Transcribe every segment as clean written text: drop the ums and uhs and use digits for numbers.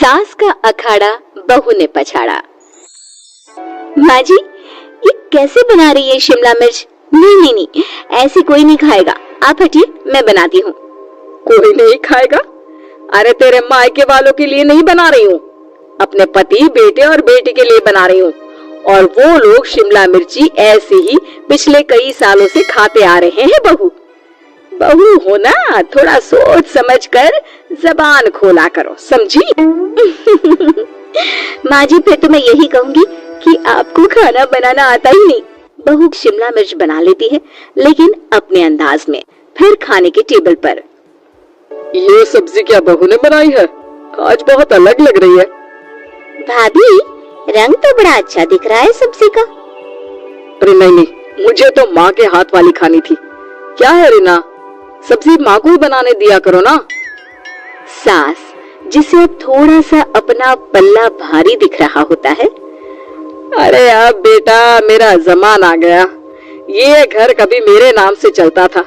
सास का अखाड़ा बहू ने पछाड़ा। माँ जी, ये कैसे बना रही है शिमला मिर्च? नहीं नहीं नहीं, ऐसे कोई नहीं खाएगा, आप हटिए, मैं बनाती हूँ। कोई नहीं खाएगा? अरे तेरे मायके वालों के लिए नहीं बना रही हूँ, अपने पति, बेटे और बेटी के लिए बना रही हूँ। और वो लोग शिमला मिर्ची ऐसे ही पिछले कई सालों से खाते आ रहे हैं। बहू बहू हो ना, थोड़ा सोच समझ कर जबान खोला करो, समझी? माँ जी, फिर तो मैं यही कहूँगी कि आपको खाना बनाना आता ही नहीं। बहू शिमला मिर्च बना लेती है, लेकिन अपने अंदाज में। फिर खाने के टेबल पर, ये सब्जी क्या बहू ने बनाई है? आज बहुत अलग लग रही है। भाभी, रंग तो बड़ा अच्छा दिख रहा है सब्जी का। अरे नहीं नहीं, मुझे तो माँ के हाथ वाली खानी थी। क्या है रीना, सब्जी माँ को ही बनाने दिया करो ना। सास, जिसे अब थोड़ा सा अपना पल्ला भारी दिख रहा होता है। अरे अब बेटा मेरा जमान आ गया। ये घर कभी मेरे नाम से चलता था,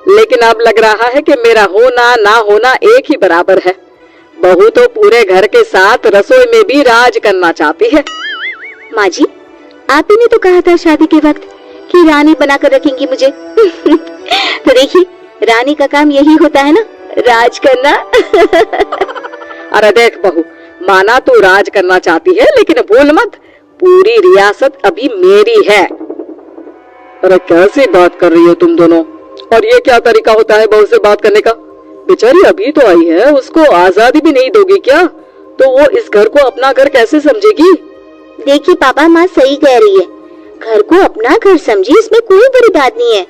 लेकिन अब लग रहा है कि मेरा होना ना होना एक ही बराबर है। बहू तो पूरे घर के साथ रसोई में भी राज करना चाहती है। माँ जी, आप ही ने तो कहा था शादी के वक्त कि रानी बनाकर रखेंगी मुझे। तो देखिए, रानी का काम यही होता है ना, राज करना। अरे देख बहू, माना तू राज करना चाहती है, लेकिन भूल मत, पूरी रियासत अभी मेरी है। अरे कैसी बात कर रही हो तुम दोनों? और ये क्या तरीका होता है बहू से बात करने का? बेचारी अभी तो आई है, उसको आजादी भी नहीं दोगी क्या? तो वो इस घर को अपना घर कैसे समझेगी? देखिए पापा, माँ सही कह रही है, घर को अपना घर समझी, इसमें कोई बुरी बात नहीं है,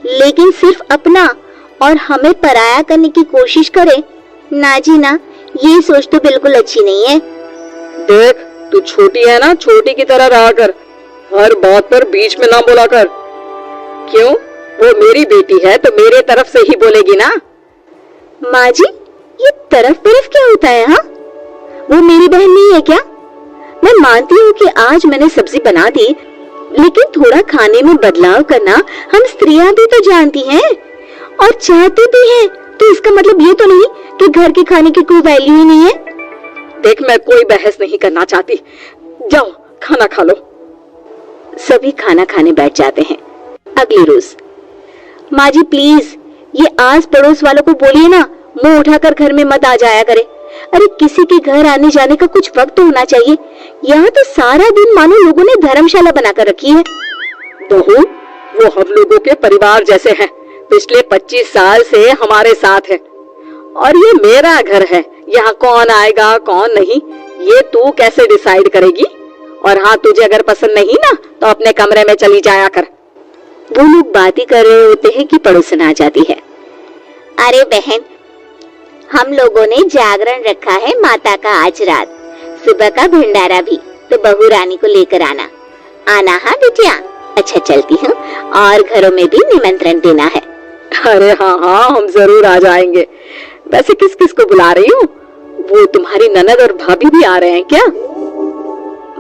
लेकिन सिर्फ अपना और हमें पराया करने की कोशिश करे ना जी ना, ये सोच तो बिल्कुल अच्छी नहीं है। देख, तू छोटी है ना, छोटी की तरह रहा कर, हर बात पर बीच में ना बोला कर। क्यों? वो मेरी बेटी है तो मेरे तरफ से ही बोलेगी ना। माँ जी, ये तरफ क्या होता है? हाँ, वो मेरी बहन नहीं है क्या? मैं मानती हूँ कि आज मैंने सब्जी बना दी, लेकिन थोड़ा खाने में बदलाव करना हम स्त्रियां भी तो जानती हैं और चाहती भी हैं। तो इसका मतलब ये तो नहीं कि घर के खाने की कोई वैल्यू ही नहीं है। देख, मैं कोई बहस नहीं करना चाहती, जाओ खाना खा लो। सभी खाना खाने बैठ जाते हैं। अगले रोज, माँ जी प्लीज, ये आस पड़ोस वालों को बोलिए ना, मुंह उठाकर घर में मत आ जाया करे। अरे किसी के घर आने जाने का कुछ वक्त तो होना चाहिए। यहाँ तो सारा दिन मानो लोगों ने धर्मशाला बनाकर रखी है। बहू, वो हम लोगों के परिवार जैसे हैं, पिछले 25 साल से हमारे साथ है, और ये मेरा घर है। यहाँ कौन आएगा कौन नहीं, ये तू कैसे डिसाइड करेगी? और हाँ, तुझे अगर पसंद नहीं ना, तो अपने कमरे में चली जाया कर। वो लोग बातें कर रहे होते हैं कि पड़ोसन आ जाती है। अरे बहन, हम लोगों ने जागरण रखा है माता का आज रात, सुबह का भंडारा भी, तो बहू रानी को लेकर आना। आना हाँ बिटिया? अच्छा चलती हूँ, और घरों में भी निमंत्रण देना है। अरे हाँ हाँ, हम जरूर आ जाएंगे। वैसे किस किस को बुला रही हूँ? वो तुम्हारी ननद और भाभी भी आ रहे हैं क्या?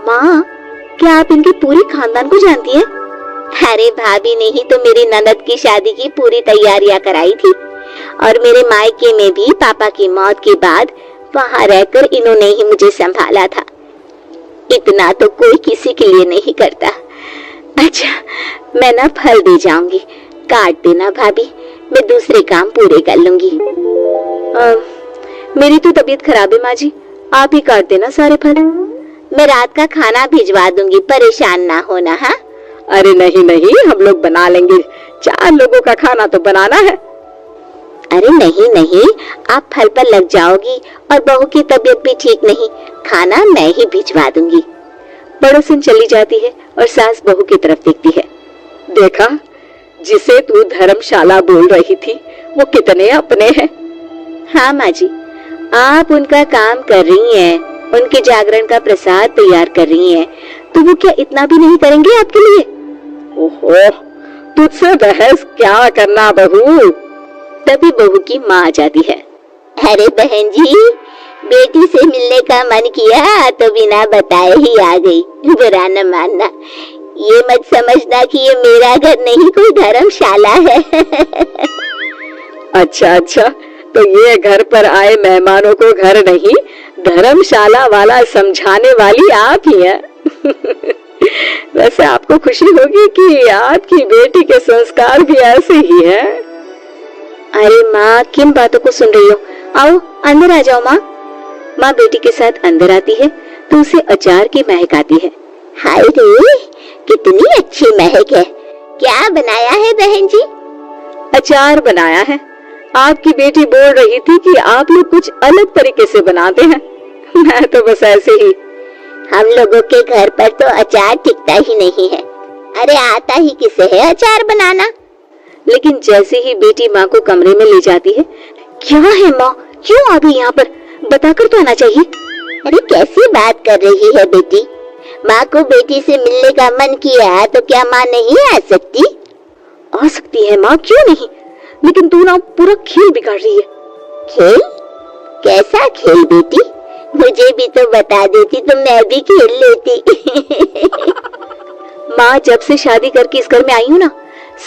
माँ, क्या आप इनके पूरे खानदान को जानती है? अरे भाभी ने ही तो मेरी ननद की शादी की पूरी तैयारियां कराई थी, और मेरे मायके में भी पापा की मौत के बाद वहाँ रहकर इन्होंने ही मुझे संभाला था। इतना तो कोई किसी के लिए नहीं करता। अच्छा, मैं ना फल दे जाऊंगी, काट देना भाभी, मैं दूसरे काम पूरे कर लूंगी। मेरी तो तबीयत खराब है माँ जी, आप ही काट देना सारे फल। मैं रात का खाना भिजवा दूंगी, परेशान ना होना। हाँ? अरे नहीं नहीं, हम लोग बना लेंगे, 4 लोगों का खाना तो बनाना है। अरे नहीं नहीं, आप फल पर लग जाओगी, और बहू की तबीयत भी ठीक नहीं, खाना मैं ही भिजवा दूंगी। पड़ोसन चली जाती है और सास बहू की तरफ देखती है। देखा, जिसे तू धर्मशाला बोल रही थी, वो कितने अपने हैं। हाँ माँ जी, आप उनका काम कर रही हैं, उनके जागरण का प्रसाद तैयार कर रही हैं, तो वो क्या इतना भी नहीं करेंगे आपके लिए? ओहो, तुझसे बहस क्या करना बहू। तभी बहू की माँ आ जाती है। अरे बहन जी, बेटी से मिलने का मन किया तो बिना बताए ही आ गई, बुरा न मानना। ये मत समझना कि ये मेरा घर नहीं, कोई धर्मशाला है। अच्छा अच्छा, तो ये घर पर आए मेहमानों को घर नहीं धर्मशाला वाला समझाने वाली आप ही हैं। वैसे आपको खुशी होगी कि आपकी बेटी के संस्कार भी ऐसे ही हैं। अरे माँ, किन बातों को सुन रही हो? आओ अंदर आ जाओ माँ। माँ बेटी के साथ अंदर आती है तो उसे अचार की महक आती है। हाय रे, कितनी अच्छी महक है। क्या बनाया है बहन जी? अचार बनाया है। आपकी बेटी बोल रही थी कि आप लोग कुछ अलग तरीके से बनाते हैं। मैं तो बस ऐसे ही। हम लोगों के घर पर तो अचार टिकता ही नहीं है। अरे आता ही किसे है अचार बनाना? लेकिन जैसे ही बेटी माँ को कमरे में ले जाती है, क्या है माँ, क्यों आ गई यहाँ पर? बताकर तो आना चाहिए। अरे कैसी बात कर रही है बेटी? माँ को बेटी से मिलने का मन किया तो क्या माँ नहीं आ सकती? आ सकती है माँ, क्यों नहीं, लेकिन तू ना पूरा खेल बिगाड़ रही है। खेल? कैसा खेल बेटी? मुझे भी तो बता देती तो मैं भी खेल लेती। माँ, जब से शादी करके इस घर में आई हूँ ना,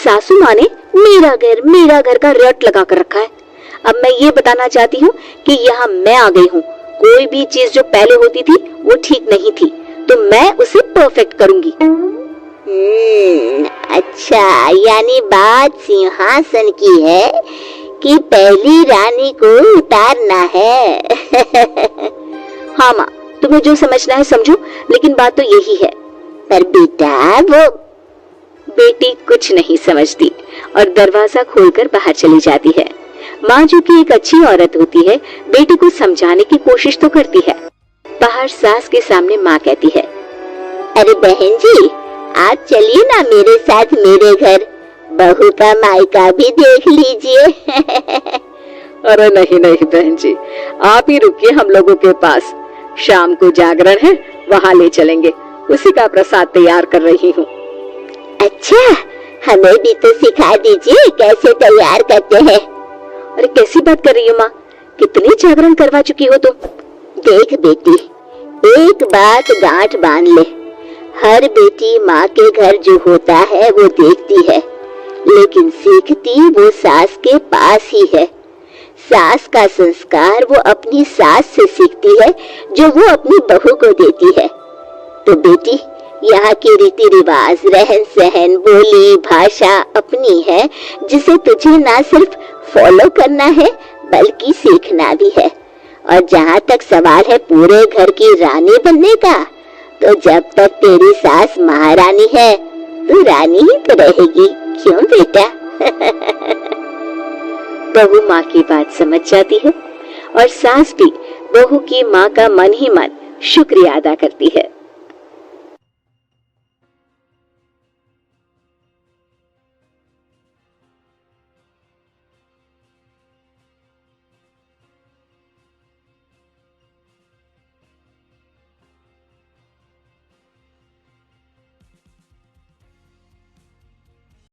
सासू माँ ने मेरा घर का रट लगा कर रखा है। अब मैं ये बताना चाहती हूँ कि यहाँ मैं आ गई हूँ। कोई भी चीज जो पहले होती थी वो ठीक नहीं थी, तो मैं उसे परफेक्ट करूंगी। अच्छा, यानी बात सिंहासन की है कि पहली रानी को उतारना है। हाँ माँ, तुम्हें जो समझना है समझो, लेकिन बात तो यही है। पर बेटा, वो बेटी कुछ नहीं समझती और दरवाजा खोलकर बाहर चली जाती है। माँ, जो कि एक अच्छी औरत होती है, बेटी को समझाने की कोशिश तो करती है। बाहर सास के सामने माँ कहती है, अरे बहन जी, आप चलिए ना मेरे साथ मेरे घर, बहू का मायका भी देख लीजिए। अरे नहीं नहीं बहन जी, आप ही रुकिए हम लोगों के पास। शाम को जागरण है, वहाँ ले चलेंगे। उसी का प्रसाद तैयार कर रही हूँ। अच्छा, हमें भी तो सिखा दीजिए कैसे तैयार करते हैं। अरे कैसी बात कर रही हो माँ, कितने जागरण करवा चुकी हो तुम। देख बेटी, एक बात गांठ बांध ले, हर बेटी माँ के घर जो होता है वो देखती है, लेकिन सीखती वो सास के पास ही है। सास का संस्कार वो अपनी सास से सीखती है, जो वो अपनी बहू को देती है। तो बेटी, यहाँ के रीति रिवाज, रहन सहन, बोली भाषा अपनी है, जिसे तुझे ना सिर्फ फॉलो करना है बल्कि सीखना भी है। और जहाँ तक सवाल है पूरे घर की रानी बनने का, तो जब तक तेरी सास महारानी है, तू रानी ही तो रहेगी। क्यों बेटा? बहू माँ की बात समझ जाती है और सास भी बहू की माँ का मन ही मन शुक्रिया अदा करती है।